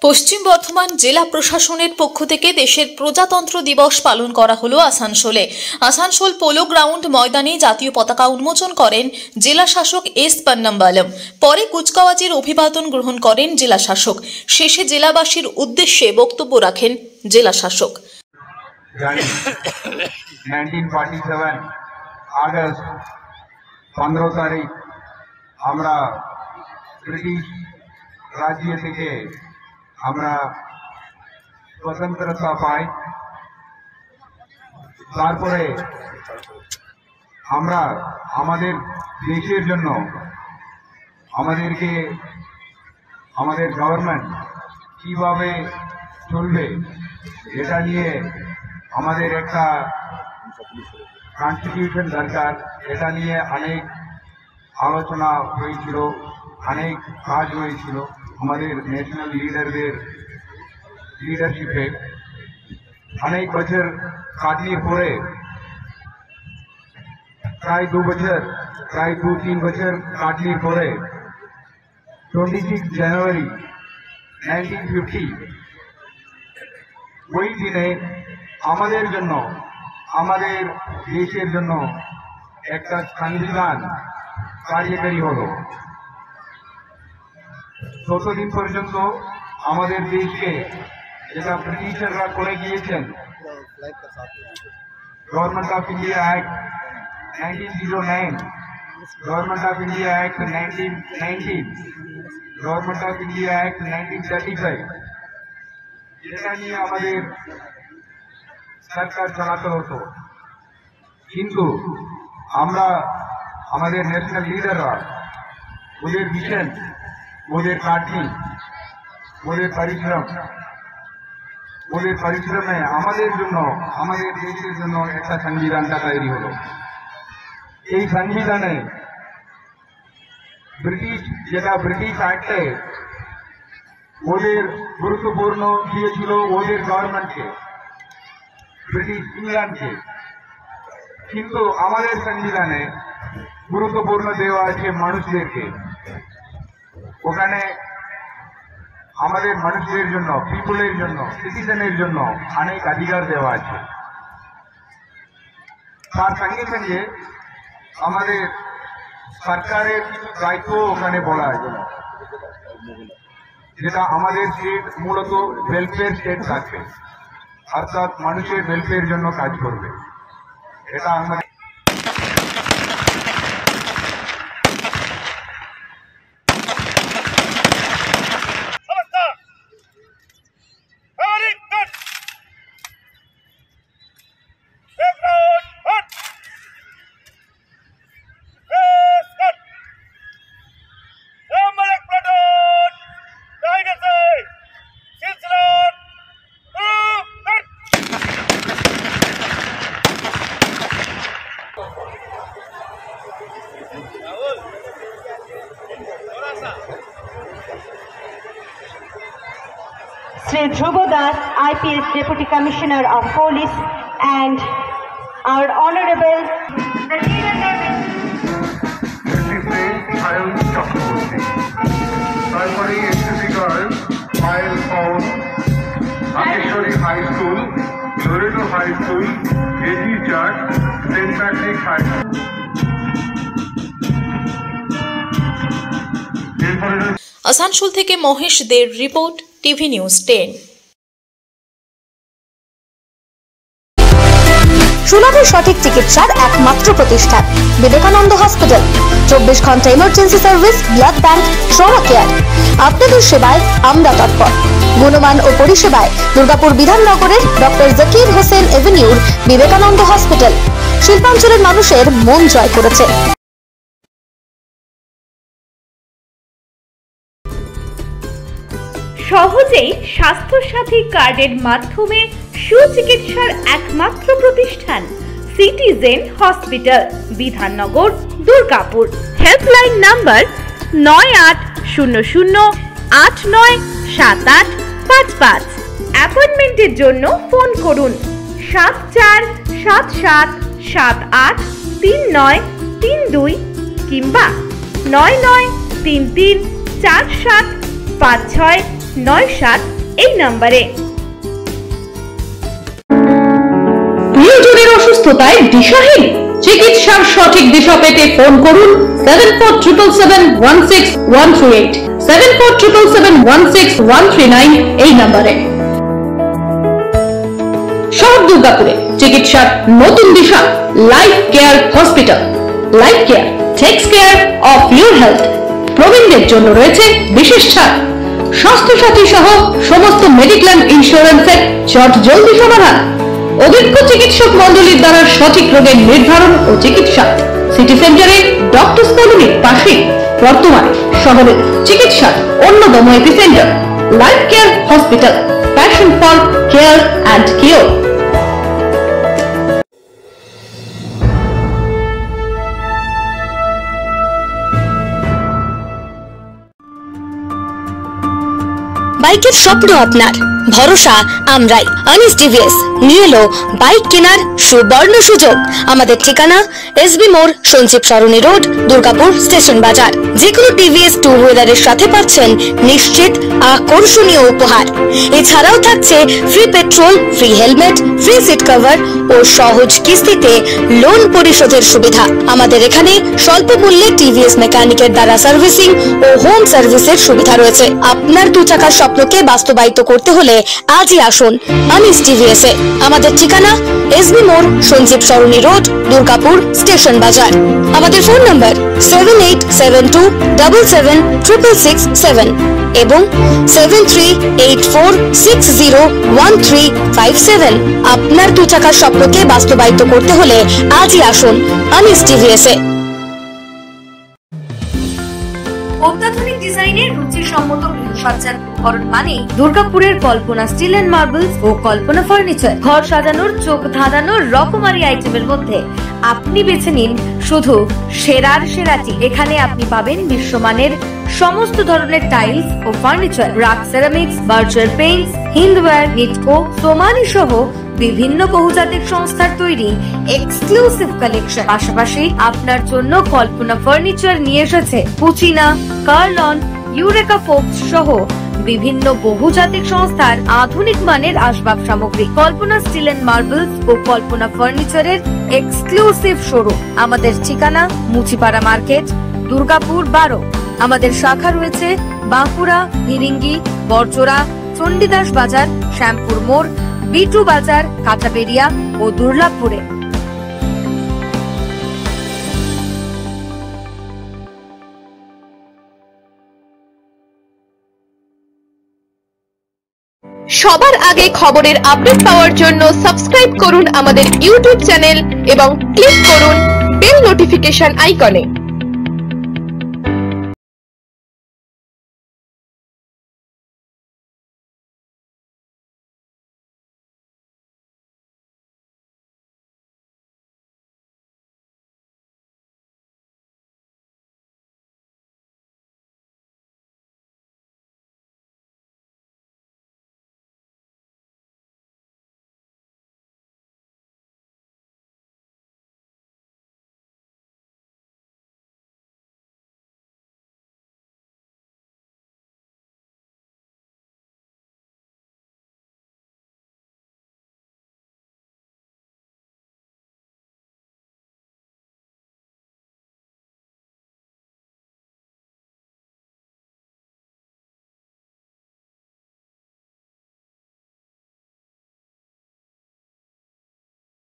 পশ্চিম বর্ধমান জেলা প্রশাসনের পক্ষ থেকে দেশের প্রজাতন্ত্র দিবস পালন করা হলো আসানসোলে। আসানসোল পোলো গ্রাউন্ড ময়দানে জাতীয় পতাকা উন্মোচন করেন জেলা শাসক এস পন্নম্বালম। পরে কুচকাওয়াজের অভিবাদন গ্রহণ করেন জেলা শাসক। শেষে জেলাবাসীর উদ্দেশ্যে বক্তব্য রাখেন জেলা শাসক। 1947 আগস্ট 15 তারিখ আমরা ব্রিটিশ রাজ্য থেকে আমরা স্বতন্ত্রতা পাই। তারপরে আমরা আমাদের দেশের জন্য আমাদের গভর্নমেন্ট কিভাবে চলবে এটা নিয়ে আমাদের একটা কনস্টিটিউশন দরকার। এটা নিয়ে অনেক আলোচনা হয়েছিল, অনেক কাজ হয়েছিল আমাদের ন্যাশনাল লিডারদের লিডারশিপে। অনেক বছর কাটিয়ে পরে প্রায় 2-3 বছর কাটিয়ে পরে 26 জানুয়ারি 1950 ওই দিনে আমাদের জন্য, আমাদের দেশের জন্য একটা সংবিধান কার্যকরী হলো। ততদিন পর্যন্ত আমাদের দেশকে যেটা ব্রিটিশাররা করে গিয়েছেন, government of India act 1909, government of India act 1919, government of India act 1935, যেটা নিয়ে আমাদের সরকার চালাতে হতো। কিন্তু আমরা আমাদের ন্যাশনাল লিডাররা ওদের ভিশন, ওদের কাঠি, ওদের পরিশ্রমে আমাদের জন্য, আমাদের দেশের জন্য একটা সংবিধানটা তৈরি হলো। এই সংবিধানে ব্রিটিশ অ্যাক্টে ওদের গুরুত্বপূর্ণ দিয়েছিল ওদের গভর্নমেন্টকে, ব্রিটিশ ইংল্যান্ডকে। কিন্তু আমাদের সংবিধানে গুরুত্বপূর্ণ দেওয়া আছে মানুষদেরকে। ওখানে আমাদের মানুষদের জন্য, পিপুলের জন্য, সিটিজেনের জন্য অনেক অধিকার দেওয়া আছে। তার সঙ্গে সঙ্গে আমাদের সরকারের কিছু দায়িত্ব ওখানে বলা আছে, যেটা আমাদের স্টেট মূলত ওয়েলফেয়ার স্টেট থাকবে, অর্থাৎ মানুষের ওয়েলফেয়ার জন্য কাজ করবে। এটা আমাদের Sri Dhruva Das, IPS Deputy Commissioner of Police, and our Honorable Primary SCC Girls, Mile of Akeshwari High School, Loreto High School, AG Church, St. Patrick High School. Asansol থেকে মহেশ দের report, TV news 10। সুলভে সঠিক চিকিৎসার একমাত্র প্রতিষ্ঠান Vivekananda hospital. 24 ঘন্টা emergency service, blood bank, trauma care. আপনাদের সেবায় আমরা তৎপর। গুণমান ও পরিষেবায় দুর্গাপুর বিধাননগরের ডক্টর জাকির হোসেন এভিনিউর বিবেকানন্দ হসপিটাল শিল্পাঞ্চলের মানুষের মন জয় করেছে। সহজেই স্বাস্থ্যসাথী কার্ডের মাধ্যমে সুচিকিৎসার একমাত্র প্রতিষ্ঠান citizen hospital, Bidhannagar, Durgapur. Helpline number 9800897855। অ্যাপয়েন্টমেন্টের জন্য ফোন করুন 7477783932 কিংবা 9933475697 এই নম্বরে। প্রিয়জনের অসুস্থতায় দিশাহীন, চিকিৎসার সঠিক দিশা পেতে ফোন করুন 7477716138, 7477716139 এই নম্বরে। শহর দুর্গাপুরে চিকিৎসার নতুন দিশা life care hospital. Life care takes care of your health. প্রবীণদের জন্য রয়েছে বিশেষ ছাড়। স্বাস্থ্য সাথী সহ সমস্ত মেডিক্লেম ইন্স্যুরেন্সের জলদি সমাধান। অভিজ্ঞ চিকিৎসক মন্ডলীর দ্বারা সঠিক রোগের নির্ধারণ ও চিকিৎসা। সিটি সেন্টারে ডক্টরস কলোনির পাশে বর্তমানে শহরের চিকিৎসার অন্যতম epicentre life care hospital, passion for care and cure. বাইকের স্বপ্ন আপনার, ভরসা আমরাই। আনিস টিভিএস নিয়ে এলো বাইক কেনার সুবর্ণ সুযোগ। আমাদের ঠিকানা এসবি মোড়, সঞ্জীব সরণি রোড, দুর্গাপুর স্টেশন বাজার। যেকোনো টিভিএস টু হুইলারের সাথে পাচ্ছেন নিশ্চিত আকর্ষণীয় উপহার। এছাড়াও থাকছে free petrol, free helmet, free seat cover ও সহজ কিস্তিতে লোন পরিশোধের সুবিধা। আমাদের এখানে স্বল্প মূল্যে টিভিএস মেকানিকের দ্বারা সার্ভিসিং ও হোম সার্ভিসের সুবিধা রয়েছে। আপনার 2 চাকার স্বপ্নকে বাস্তবায়িত করতে হলে আজই আসুন আনিস টিভিএস এ। আমাদের ঠিকানা এসবি মোড়, সঞ্জীব সরণি রোড, দুর্গাপুর স্টেশন বাজার। আমাদের ফোন নাম্বার 7872776667 এবং 7384601357। আপনার 2 চাকার স্বপ্নকে বাস্তবায়িত করতে হলে আজই আসুন আনিস টিভিএস এ। অত্যাধুনিক ডিজাইনের রুচিসম্মত গৃহসজ্জার উপকরণ মানে দুর্গাপুরের কল্পনা স্টিল এন্ড মার্বেলস ও কল্পনা ফার্নিচার। ঘর সাজানোর, চোখ ধাঁধানোর রকমারি আইটেমের মধ্যে আপনি বেছে নিন শুধু সেরার সেরাটি। এখানে আপনি পাবেন বিশ্বমানের সমস্ত ধরনের টাইলস ও furniture, RAK ceramics, Berger paints, Hindware, Nitco, Somany সহ বিভিন্ন বহুজাতিক সংস্থার তৈরি এক্সক্লুসিভ কালেকশন। পাশাপাশি আপনার জন্য কল্পনা ফার্নিচার নিয়ে এসেছে পুচিনা, কার্লন, ইউরেকা ফোকস সহ বিভিন্ন বহুজাতিক সংস্থার আধুনিক মানের আসবাব সামগ্রী। কল্পনা স্টিল এন্ড মার্বেলস ও কল্পনা ফার্নিচারের এক্সক্লুসিভ শোরুম। আমাদের ঠিকানা মুচিপাড়া মার্কেট, দুর্গাপুর 12। আমাদের শাখা রয়েছে বাঁকুড়া, ফিরিঙ্গি, বড়জোড়া, চণ্ডীদাস বাজার, শ্যামপুর মোড়, বিটু বাজার, কাঁচাবেড়িয়া ও দুর্লাভপুরে। সবার আগে খবরের আপডেট পাওয়ার জন্য সাবস্ক্রাইব করুন আমাদের ইউটিউব চ্যানেল এবং ক্লিক করুন বেল নোটিফিকেশন আইকনে।